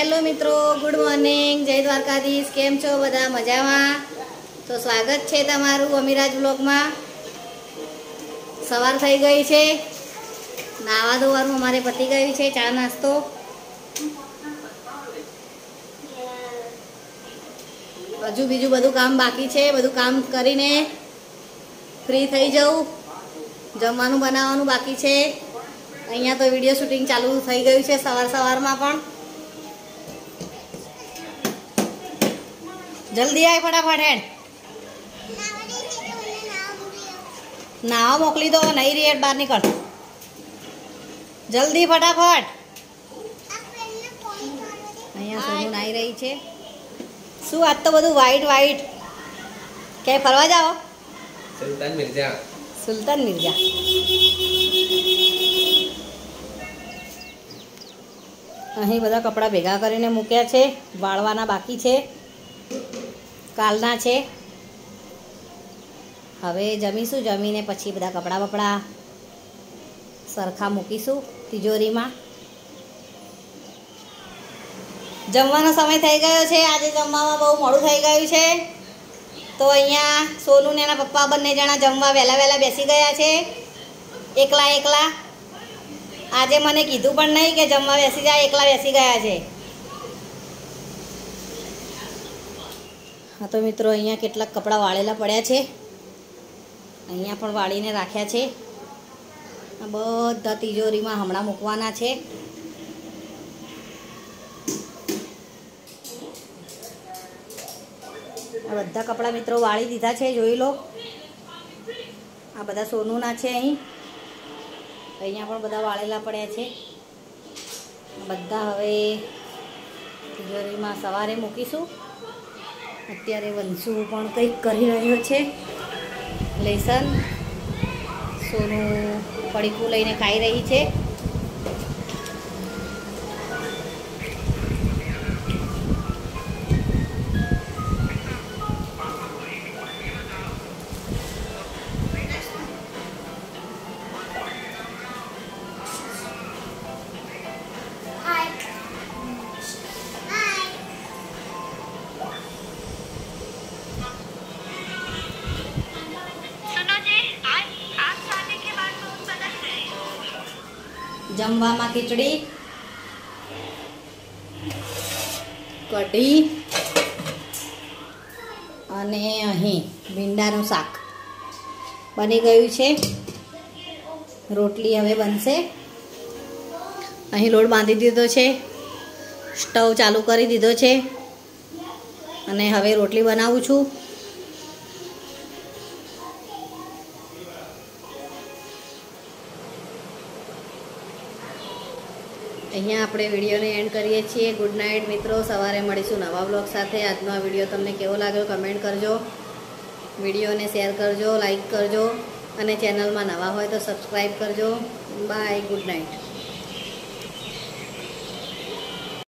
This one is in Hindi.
हेलो मित्रों, गुड मॉर्निंग, जय द्वारकाधीश। केम छो बधा मजामां? तो स्वागत है तमारू अमीराज ब्लॉग में। सवार थई गई है, नावा धोवानुं अमारे पती गयुं छे। चा नास्तो हजू बीजू बधुं काम बाकी है। बधुं काम करीने फ्री थई जाऊं। जमवानुं बनाववानुं बाकी है। अहींया तो विडियो शूटिंग चालू थई गयुं छे सवार सवारमां पण। जल्दी आय, फटाफट हेड। नावा मोकली दो, नहीं रही हेड, बाहर निकल जल्दी फटाफट। अहींया सोनू नाई रही छे। શું આજ તો બધું વાઈટ વાઈટ? ક્યાંય ફરવા જાઓ? સુલતાન મિર્જા. સુલતાન મિર્જા. અહીં બધા કપડાં ભેગા કરીને મૂક્યા છે, વાળવાના બાકી છે, કાલના છે। હવે જમીશું, જમીને પછી બધા કપડાં બપડા સરખા મૂકીશું તિજોરીમાં। जमवानो समय थई गयो छे। आज जमवामां बहु मोडुं थई गयुं छे, तो अहींया सोनू ने एना पप्पा बंने जणा जमवा वहेला वहेला बेसी गया छे, एकला एकला। आजे मने कीधुं पण नहीं के जमवा बेसी जाय, एकला बेसी गया छे। हाँ तो मित्रों, अहींया केटलाक कपड़ा वाळेला पड्या छे, अहींया पण वाळीने राख्या छे। आ बधा तिजोरीमां हमणां मूकवाना छे। आ बधा कपड़ा मित्रों वाળી दीधा छे, जोई लो। आ बधा सोनूना छे। अहींया पण बधा वाळेला पड्या छे। बधा हवे तिजोरीमां सवारे मूकीशुं। अत्यारे वंशु पण कंईक करी रह्यो छे, लेसन। सोनू पડીકું લઈને ખાઈ રહી છે। जमवामां खीचड़ी, कढ़ी अने अहीं भींडानुं शाक बनी गयुं छे। रोटली हवे बनशे। अहीं लोट बांधी दीधो छे, स्टव चालू करी दीधो छे अने हवे रोटली बनावुं छुं। अहींया आपणे विडियोने एंड करीए छीए। गुड नाइट मित्रों, सवारे मळीशुं नवा ब्लॉग साथे। आजनो आ विडियो तमने केवो लाग्यो कमेंट करजो, विडियोने शेर करजो, लाइक करजो अने चेनलमां नवा होय तो सब्सक्राइब करजो। Bye, good night.